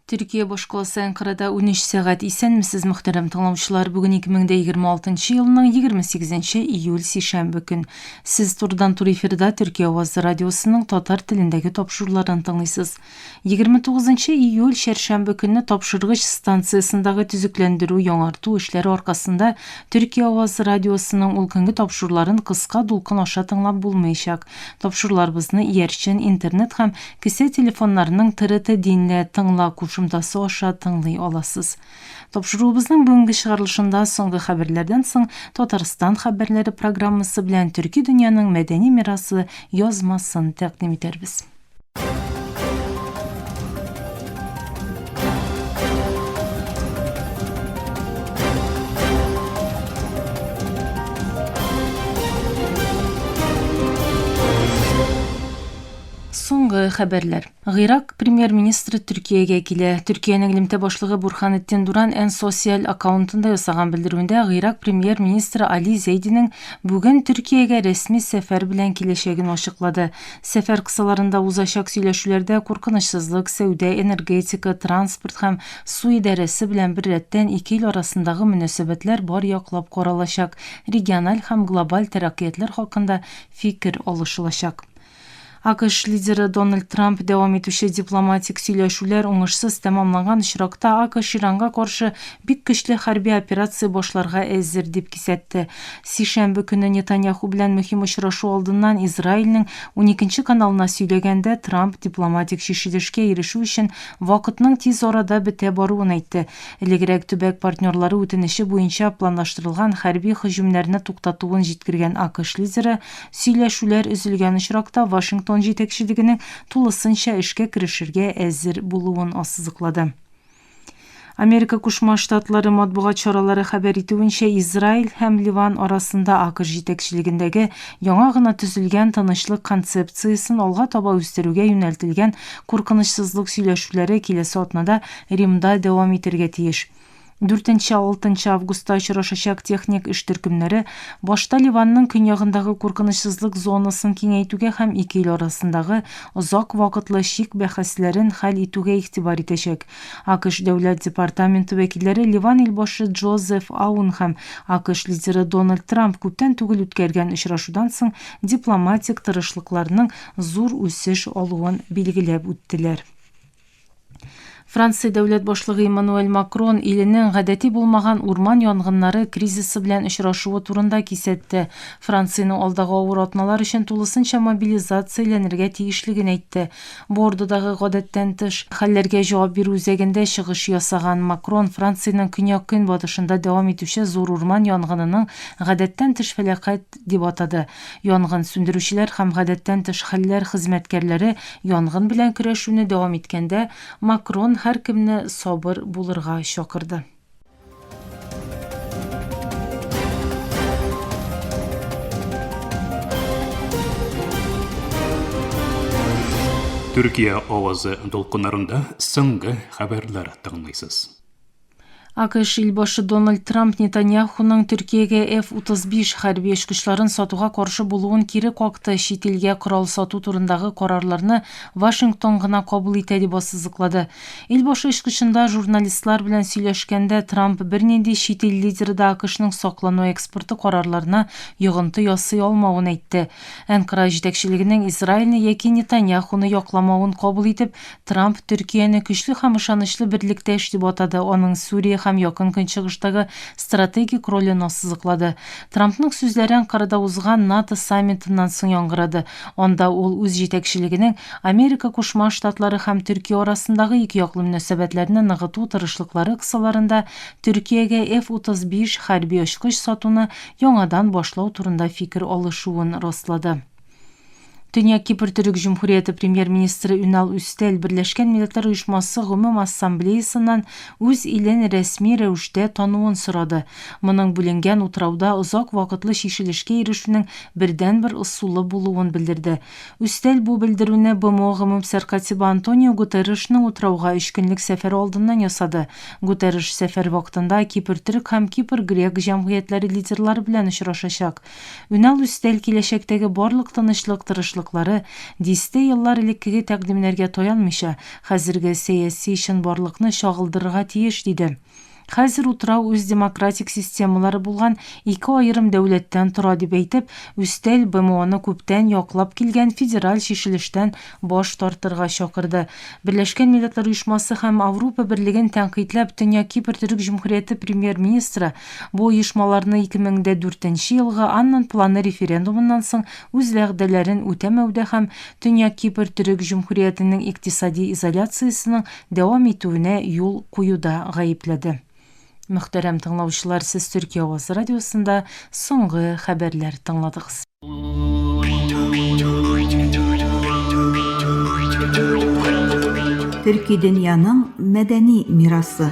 Türkiye Boş Kalası Ankara'da 13 saat исәнмесез muhterem тыңлаучылар. Бүгін 2026 елның 28 июль сейшәмбе көн. Сез турдан тур эфирда Türkiye Авазы радиосының татар телендәге тапшыруларын тыңлыйсыз. 29 июль шәршәмбе көнне тапшыргыч станциясындагы төзекләндерү яңарту эшләре аркасында Türkiye Авазы радиосының ул көнге тапшыруларын кыска дулкын аша тыңлап булмаячак. Тапшыруларыбызны иярчен интернет һәм кесе телефоннарының ТРТ динле тыңла кушымтасы аша тыңлый аласыз. Тапшыруыбызның бүгенге чыгарылышында соңгы хәбәрләрдән соң Татарстан хәбәрләре программасы белән төрки дөньяның мәдәни мирасы язмасын тәкъдим итәрбез. Соңгы хәбәрләр. Гыйрак премьер-министры Төркиягә килә. Төркиянең элемтә башлыгы Бурханиттин Дуран эн социаль аккаунтында ясаган белдерүендә Гыйрак премьер-министры Али Зейдинең бүген Төркиягә рәсми сәфәр белән киләчәген ачыклады. Сәфәр кысаларында узачак сөйләшүләрдә куркынычсызлык, сәүдә, энергетика, транспорт һәм су идарәсе белән бер рәттән ике ил арасындагы мөнәсәбәтләр бар яклап каралачак, региональ һәм глобаль тәрәккыятләр хакында фикер алышылачак. АКШ лидеры Дональд Трамп дәвам итүче дипломатик сөйләшүләр уңышсыз тәмамланган очракта АКШ Иранга каршы бик көчле хәрби операция башларга әзер дип кисәтте. Сейшәмбе көнне Нетаньяху белән мөһим очрашу алдыннан Израильнең 12 каналына сөйләгәндә Трамп дипломатик шешелешкә ирешү өчен вакытның тиз арада бетә баруын әйтте. Элегрәк төбәк партнерлары үтенече буенча планлаштырылган хәрби һөҗүмнәрне туктатуын җиткергән АКШ лидеры сөйләшүләр өзелгән очракта Вашингтон җитәкчелегенең тулысынча эшкә керешергә әзер булуын ассызыклады. Америка Кушма Штатлары матбугат чаралары хәбәр итүенчә, Израиль һәм Ливан арасында АКШ җитәкчелегендәге яңа гына төзелгән тынычлык концепциясын алга таба үстерүгә юнәлтелгән куркынычсызлык сөйләшүләре киләсе атнада Римда дәвам итәргә тиеш. 4-6 августта очрашачак техник эш төркемнәре башта Ливанның көньягындагы куркынычсызлык зонасын киңәйтүгә һәм ике ил арасындагы озак вакытлы шик бәхәсләрен хәл итүгә игътибар итәчәк. АКШ дәүләт департаменты вәкилләре Ливан илбашы Джозеф Аун һәм АКШ лидеры Дональд Трамп күптән түгел үткәргән очрашудан соң дипломатик тырышлыкларның зур үсеш алуын билгеләп үттеләр. Франция дәүләт башлыгы Эммануэль Макрон иленең гадәти булмаган урман янгыннары кризисы белән очрашуы турында кисәтте. Франциянең алдагы авыр атналар өчен тулысынча мобилизацияләнергә тиешлеген әйтте. Бордодагы гадәттән тыш хәлләргә җавап бирү үзәгендә чыгыш ясаган Макрон Франциянең көньяк-көнбатышында дәвам итүче зур урман янгынының гадәттән тыш фәлакәт дип атады. Янгын сүндерүчеләр һәм гадәттән тыш хәлләр хезмәткәрләре янгын белән көрәшүне дәвам иткәндә Макрон һәр кемне сабыр булырга чакырды. Türkiye Авазы дулкыннарында соңгы хәбәрләр тыңлыйсыз. АКШ илбашы Дональд Трамп Нетаньяхуның Төркиягә F-35 хәрби очкычларын сатуга каршы булуын кире какты, чит илгә корал сату турындагы карарларны Вашингтон гына кабул итә дип ассызыклады. Илбашы очкычында журналистлар белән сөйләшкәндә Трамп бернинди чит ил лидеры да АКШның саклану экспорты карарларына йогынты ясый алмавын әйтте. Анкара җитәкчелегенең Израильне яки Нетаньяхуны якламавын кабул итеп, Трамп Төркияне көчле һәм ышанычлы берлектәш дип атады. Аның Сүрия һәм якын көнчыгыштагы стратегик ролен ассызыклады. Трампның сүзләре Анкарада узган НАТО саммитыннан соң яңгырады. Анда ул үз җитәкчелегенең Америка Кушма Штатлары һәм Төркия арасындагы ике яклы мөнәсәбәтләрне ныгыту тырышлыклары кысаларында Төркиягә F-35 хәрби очкыч сатуны яңадан башлау турында фикер алышуын раслады. Дөнья Кипр Төрек Җумһурияте премьер-министры Үнал Үстәл Берләшкән Милләтләр Оешмасы Гомум Ассамблеясыннан үз илен рәсми рәвештә тануын сорады. Моның бүленгән утрауда озак вакытлы шишелешкә ирешүнең бердән-бер ысулы булуын белдерде. Үстәл бу белдерүне БМО гомумсәр катибы Антонио Гутерришның утрауга 3 көнлек сәфәре алдыннан ясады. Гутерриш сәфәр вакытында Кипр Төрек һәм Кипр Грек җәмгыятьләре лидерлары белән очрашачак. Үнал Үстәл киләчәктәге барлык тынычлык тырышлык башлыклары дисте еллар элеккеге тәкъдимнәргә таянмыйча, хәзерге сәяси чынбарлыкны чагылдырырга тиеш диде. Хәзер утрау үз демократик системалары булган ике айрым дәүләттән тора дип әйтеп, үстәл БМОны күптән яклап килгән федераль шишелештән баш тартырга чакырды. Берләшкән Милләтләр Оешмасы һәм Авропа Берлеген тәнкыйтьләп, Төньяк Кипр Төрек Җумһурияте премьер-министры бу оешмаларны 2004 елгы Аннан планы референдумыннан соң үз вәгъдәләрен үтәмәүдә һәм Төньяк Кипр Төрек Җумһуриятенең икътисади изоляциясенең дәвам итүенә юл куюда гаепләде. Мөхтәрәм тыңлаучылар, сез Төркия Авазы радиосында соңгы хәбәрләр тыңладыгыз. Төрки дөньяның мәдәни мирасы.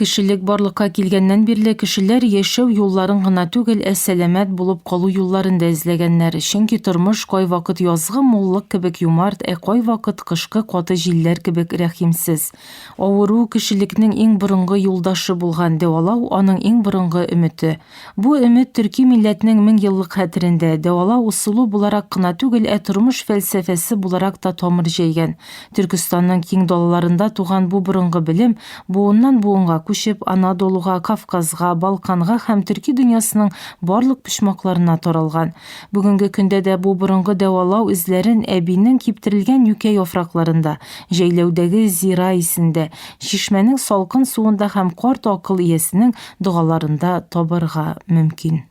Кешелек барлыкка килгәннән бирле кешеләр яшәү юлларын гына түгел, сәламәт булып калу юлларын да эзләгәннәр. Чөнки тормыш кай вакыт язгы муллык кебек юмарт, кай вакыт кышкы каты җилләр кебек рәхимсез. Авыру кешелекнең иң борынгы юлдашы булган, дәвалау аның иң борынгы өмете. Бу өмет төрки милләтнең 1000 еллык хәтерендә дәвалау усулы буларак кына түгел, тормыш фәлсәфәсе буларак та тамыр җәйгән. Түркстанның киң далаларында туган бу борынгы белем буыннан буынга күчеп Анадолуга, Кавказга, Балканга һәм төрки дөньясының барлык почмакларына таралган. Бүгенге көндә дә бу борынгы дәвалау эзләрен әбинең киптерелгән юкә яфракларында, җәйләүдәге зира исендә, чишмәнең салкын суында һәм карт акыл иясенең дугаларында табырга мөмкин.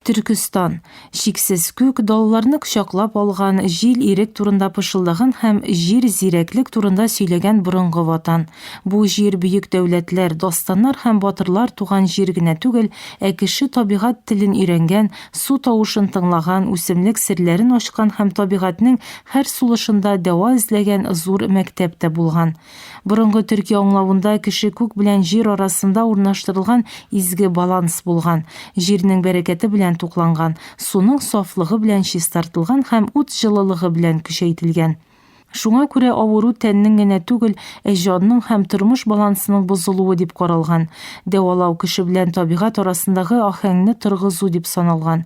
Түркстан шиксез күк далларны кочаклап алган, җил ирек турында пышылдаган һәм җир зирәклек турында сөйләгән борынгы ватан. Бу җир бөек дәүләтләр, достаннар һәм батырлар туган җир генә түгел, кеше табигать телен өйрәнгән, су тавышын тыңлаган, үсемлек серләрен ачкан һәм табигатьнең һәр сулышында дәва эзләгән зур мәктәп тә булган. Борынгы Төркия аңлавында кеше күк белән җир арасында урнаштырылган изге баланс булган. Җирнең бәрәкәте белән тукланган, суның сафлыгы белән чистартылган һәм ут җылылыгы белән көчәйтелгән. Шуңа күрә авыру тәннең генә түгел, җанның һәм тормыш балансының бозылуы дип каралган. Дәвалау кеше белән табигать арасындагы ахәңне торгызу дип саналган.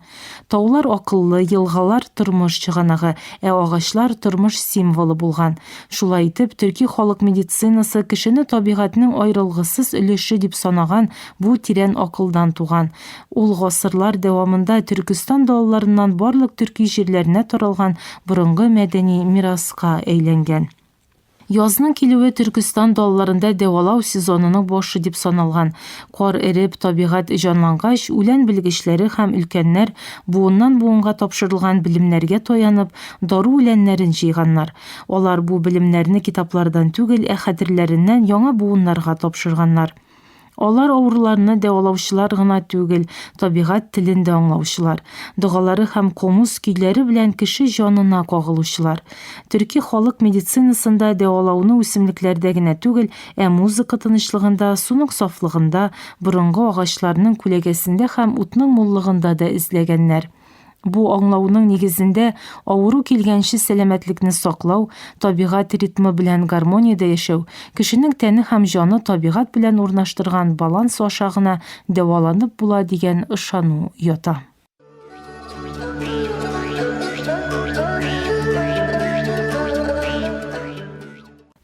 Таулар акыллы, елгалар тормыш чыганагы, агачлар тормыш символы булган. Шулай итеп, төрки халык медицинасы кешене табигатьнең аерылгысыз өлеше дип санаган бу тирән акылдан туган. Ул гасырлар дәвамында Түркстан далаларыннан барлык төрки җирләренә таралган борынгы мәдәни мираска әйләнгән. Язның килүе Түркстан далаларында дәвалау сезонының башы дип саналган. Кар эреп, табигать җанлангач, үлән белгечләре һәм өлкәннәр буыннан буынга тапшырылган белемнәргә таянып, дару үләннәрен җыйганнар. Алар бу белемнәрне китаплардан түгел, хәтерләреннән яңа буыннарга тапшырганнар. Алар авыруларны дәвалаучылар гына түгел, табигать телен дә аңлаучылар. Дугалары һәм комуз көйләре белән кеше җанына кагылучылар. Төрки халык медицинасында дәвалауны үсемлекләрдә генә түгел, музыка тынычлыгында, суның сафлыгында, борынгы агачларның күләгәсендә һәм утның муллыгында да эзләгәннәр. Бу аңлауның нигезендә авыру килгәнче сәламәтлекне саклау, табигать ритмы белән гармониядә яшәү, кешенең тәне һәм җаны табигать белән урнаштырган баланс аша гына дәваланып була дигән ышану ята.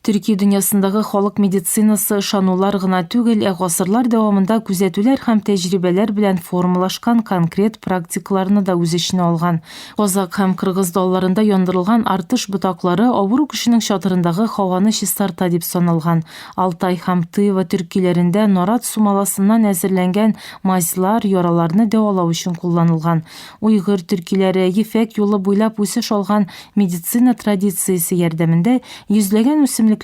Төрки дөньясындагы халык медицинасы ышанулар гына түгел, гасырлар дәвамында күзәтүләр һәм тәҗрибәләр белән формалашкан конкрет практикаларны да үз эченә алган. Казак һәм кыргыз далларында яндырылган артыш ботаклары авыру кешенең чатырындагы һаваны чистарта дип саналган. Алтай һәм Тыва төркиләрендә нарат сумаласыннан әзерләнгән мазьлар яраларны дәвалау өчен кулланылган. Уйгыр төркиләре ефәк юлы буйлап үсеш алган медицина традициясе ярдәмендә йөзләгән үсемлекләрдән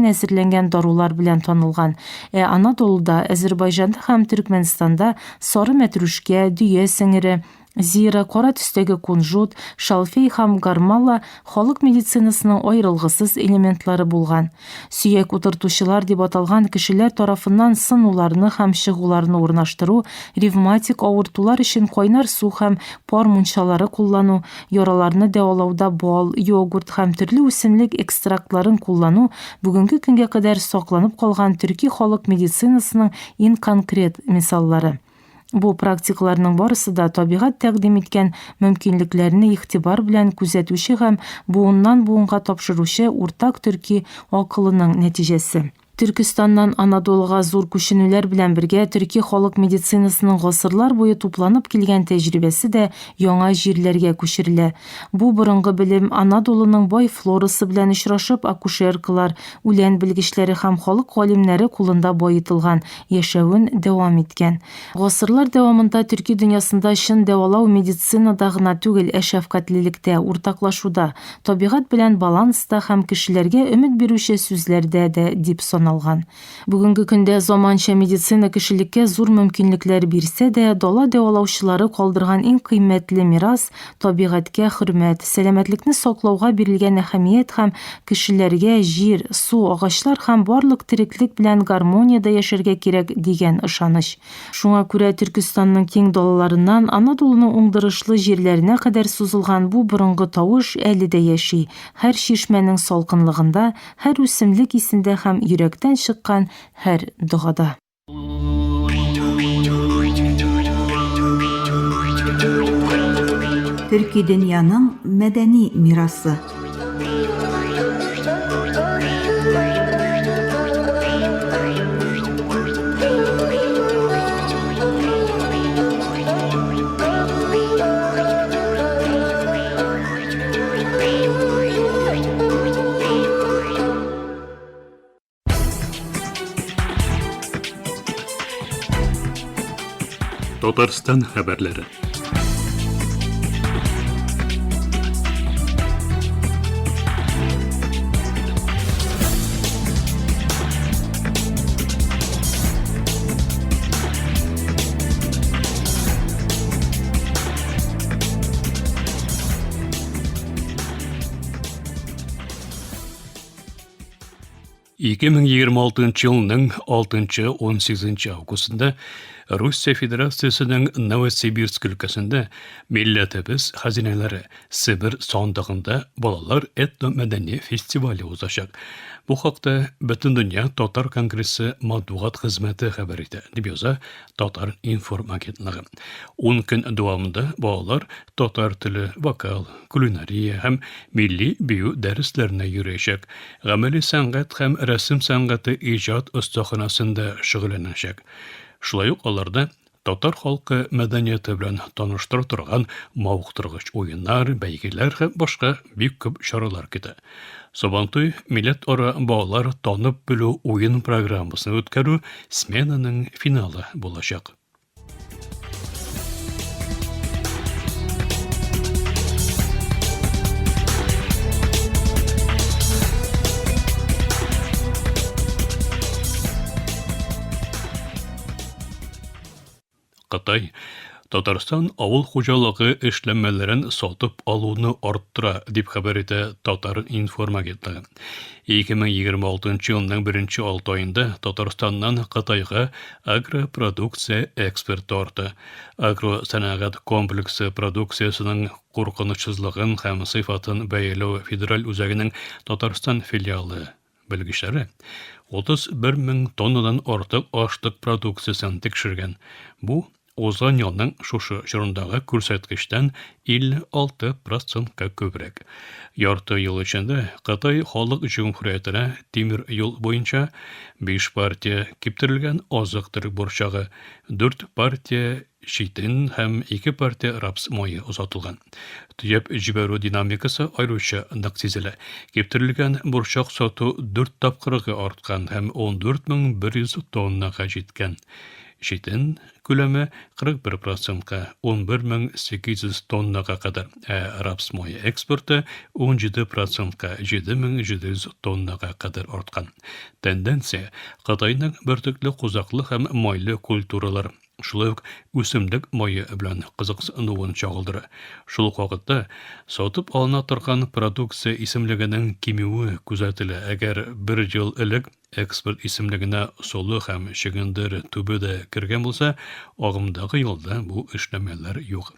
әзерләнгән дарулар белән танылган. Анадолуда, Азәрбайҗанда һәм Төркмәнстанда сары мәтрүшкә, дөя сеңере, Зира кара түстәге кунжут, шалфей һәм гармала халык медицинасының айрылгысыз элементлары булган. Сөяк утыртучылар дип аталган кешеләр тарафыннан сынуларны һәм чыгуларны урнаштыру, ревматик авыртулар өчен кайнар су һәм пар мунчалары куллану, яраларны дәвалауда бал, йогурт һәм төрле үсемлек экстрактларын куллану бүгенге көнгә кадәр сакланып калган төрки халык медицинасының иң конкрет мисаллары. Бу практикаларның барысы да табигать тәкъдим иткән мөмкинлекләрне игътибар белән күзәтүче һәм буыннан буынга тапшыручы уртак төрки акылының нәтиҗәсе. Түркистаннан Анадолуга зур күченүләр белән бергә төрки халык медицинасының гасырлар буе тупланып килгән тәҗрибәсе дә яңа җирләргә күчерелә. Бу борынгы белем Анадолуның бай флорасы белән очрашып, акушеркалар, үлән белгечләре һәм халык галимнәре кулында баетылган яшәвен дәвам иткән. Гасырлар дәвамында төрки дөньясында чын дәвалау медицинада гына түгел, шәфкатьлелектә, уртаклашуда, табигать белән баланста һәм кешеләргә өмет бирүче сүзләрдә дә дип саналган. Бүгенге көндә заманча медицина кешелеккә зур мөмкинлекләр бирсә дә, дала дәвалаучылары калдырган иң кыйммәтле мирас табигатькә хөрмәт, сәламәтлекне саклауга бирелгән әһәмият һәм кешеләргә җир, су, агачлар һәм барлык тереклек белән гармониядә яшәргә кирәк дигән ышаныч. Шуңа күрә Түркистанның киң далаларыннан Анадолуның уңдырышлы җирләренә кадәр сузылган бу борынгы тавыш әле дә яши. Һәр чишмәнең салкынлыгында, һәр үсемлек исендә һәм йөрәктән чыккан һәр догада. Төрки дөньяның мәдәни мирасы. Татарстан хәбәрләре. Ике 2026 елның 6-18 августында Русия Федерациясының Новосибирск өлкәсендә милләтебез хәзинәләре Сибир сандыгында балалар этно-мәдәни фестивале узачак. Бу хакта Бөтендөнья Татар конгрессы матбугат хезмәте хәбәр итә, дип яза Татар информ агентлыгы. 10 көн дәвамында балалар татар теле, вокал, кулинария һәм милли бию дәресләренә йөрәчәк. Гамәли сәнгать һәм рәсем сәнгате иҗат остаханасында шөгыльләнәчәк. Шулай ук аларда татар халкы мәдәнияте белән таныштыра торган мавыктыргыч уеннар, бәйгеләр һәм башка бик күп чаралар көтә. Сабантуй милләт ара балалар танып белү уен программасын үткәрү сменаның финалы булачак. Кытай Татарстан авыл хуҗалыгы эшләнмәләрен сатып алуны арттыра, дип хәбәр итә Татар информ агентлыгы. 2026 елның 1 айында Татарстаннан Кытайга агропродукция экспорты арты. Агросәнәгать комплексы продукциясының куркынычсызлыгын һәм сыйфатын бәяләү федераль үзәгенең Татарстан филиалы белгечләре 31 мең тоннадан артык ашлык продукциясын тикшергән. Бу узган елның шушы чорындагы күрсәткечтән 56%-ка күбрәк. Ярты ел эчендә Кытай халык җумһуриятенә тимер юл буенча 5 партия киптерелгән азык-төлек борчагы, 4 партия читен һәм 2 партия рапс мае узатылган. Төяп җибәрү динамикасы аеруча нык сизелә. Киптерелгән борчак сату 4 тапкырга арткан һәм 14100 тоннага җиткән. Читен күләме 41%-ка 11800 тоннага кадәр, рапс мае экспорты 17%-ка 7700 тоннага кадәр арткан. Тенденция Кытайның бертөкле кузаклы һәм майлы культуралар Шулай ук үсемлек майы белән кызыксынуын чагылдыра. Шул ук вакытта сатып алына торган продукция исемлегенең кимүе күзәтелә. Әгәр 1 ел элек экспорт исемлегенә солы һәм чыгындыр түбе дә кергән булса, агымдагы елда бу эшләмәләр юк.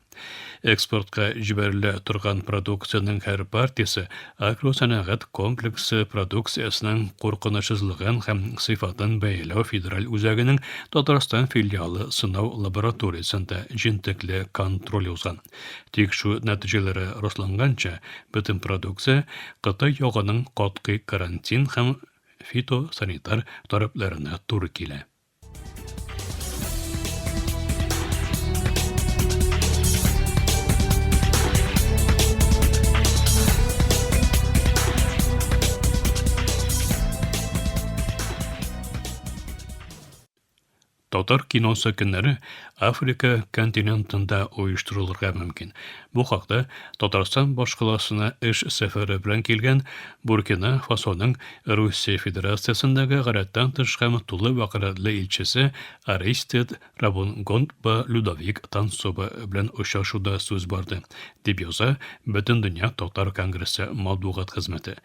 Экспортка җибәрелә торган продукциянең һәр партиясе агросәнәгать комплексы продукциясының куркынычсызлыгын һәм сыйфатын бәяләү федераль үзәгенең Татарстан филиалы сынау лабораториясендә җентекле контроль узган. Тикшерү нәтиҗәләре расланганча, бөтен продукция Кытай ягының катгый карантин һәм фитосанитар таләпләренә туры килә. Татар киносы көннәре Африка континентында оештырылырга мөмкин. Бу хакта Татарстан башкаласына эш сәфәре белән килгән Буркина Фасоның Русия Федерациясендәге гадәттән тыш һәм тулы вакытлы илчесе Аристид Рабунгонба Людовик Тансоба белән очрашуда сүз барды, дип яза Бөтен дөнья татар конгрессы матбугат хезмәте.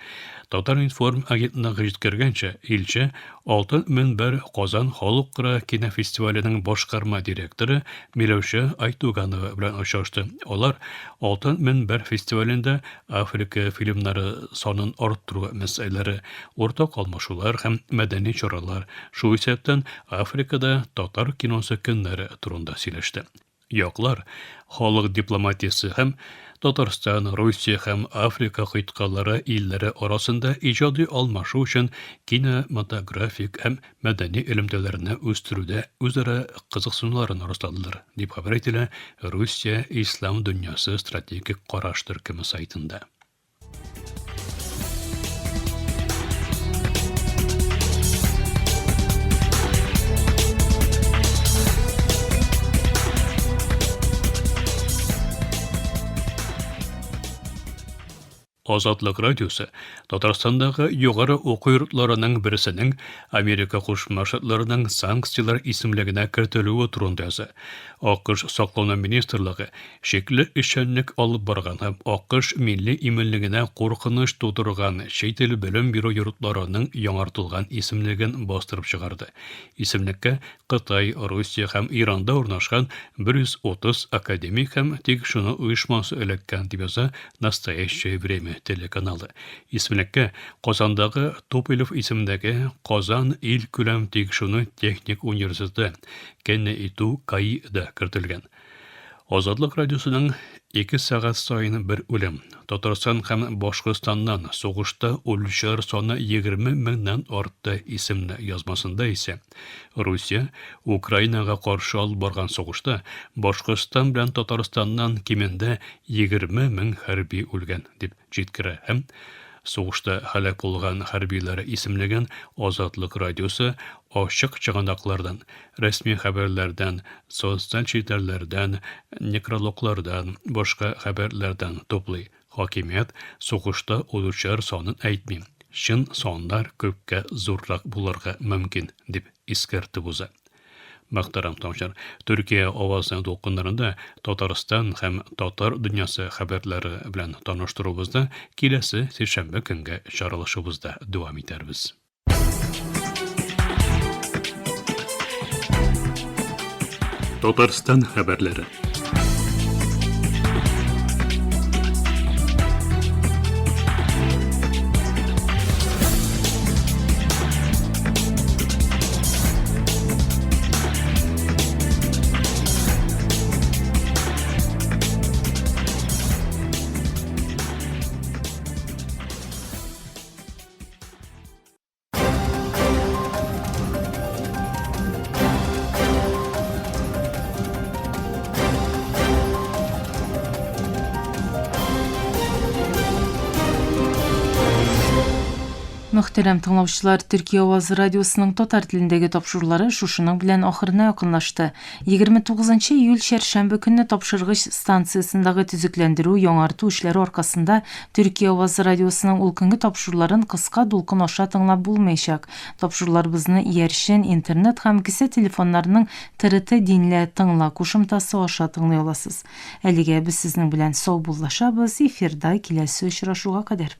Татар-информ агентлыгы җиткергәнчә, илче Алтын мөнбәр Казан халыкара кинофестиваленең башкарма директоры Миләүшә Айтуганова белән очрашты. Алар Алтын мөнбәр фестивалендә Африка фильмнары санын арттыру мәсьәләләре, уртак алмашулар һәм мәдәни чаралар, шул исәптән Африкада татар киносы көннәре турында сөйләште. Яклар халык дипломатиясе һәм Татарстан, Русия һәм Африка кыйткалары илләре арасында иҗади алмашу өчен кинематографик һәм мәдәни элемтәләрне үстерүдә үзара кызыксынуларын расладылар, дип хәбәр ителә Русия Ислам дөньясы стратегик караш төркеме сайтында. Азатлык радиосы Татарстандагы югары уку йортларының берсенең Америка Кушма Штатларының санкциялар исемлегенә кертелүе турында яза. АКШ Саклау министрлыгы шикле эшчәнлек алып барган һәм АКШ милли иминлегенә куркыныч тудырган чит ил белем бирү йортларының яңартылган исемлеген бастырып чыгарды. Исемлеккә Кытай, Русия һәм Иранда урнашкан 130 академик һәм тикшерү оешмасы эләккән, дип яза Настоящее время телеканалы. Исемлеккә Казандагы Топилов исемендәге Казан ил күләм тикшерү техник университеты КНИТУ КАИда кертелгән. Азатлык радиосының 2 сәгать сайын бер үлем. Татарстан һәм Башкортстаннан сугышта үлүчеләр саны 20 меңнән артты исемне язмасында исә. Русия Украинага каршы алып барган сугышта Башкортстан белән Татарстаннан кимендә 20 мең хәрби үлгән, дип җиткерә һәм сугышта һәлак булган хәрбиләр исемлеген Азатлык радиосы ачык чыганаклардан, рәсми хәбәрләрдән, социаль челтәрләрдән, некрологлардан, башка хәбәрләрдән туплый. Хакимият сугышта үлүчеләр санын әйтми. Чын саннар күпкә зуррак булырга мөмкин, дип искәртеп уза. Мөхтәрәм тамашачылар, Төркия авазының дулкыннарында Татарстан һәм татар дөньясы хәбәрләре белән таныштырубызда киләсе сишәмбе көнгә чаралышыбызда дәвам итәрбез. Татарстан хәбәрләре. Мөхтәрәм тыңлаучылар, Төркия Авазы радиосының татар телендәге тапшырулары шушының белән ахырына якынлашты. 29 июль шәршәмбе көнне тапшыргыч станциясындагы төзекләндерү, яңарту эшләре аркасында Төркия Авазы радиосының ул көнге тапшыруларын кыска дулкын аша тыңлап булмаячак. Тапшыруларыбызны иярчен интернет һәм кесе телефоннарының ТРТ динле тыңла кушымтасы аша тыңлый аласыз. Әлегә без сезнең белән сау буллашабыз. Эфирда киләсе очрашуга кадәр.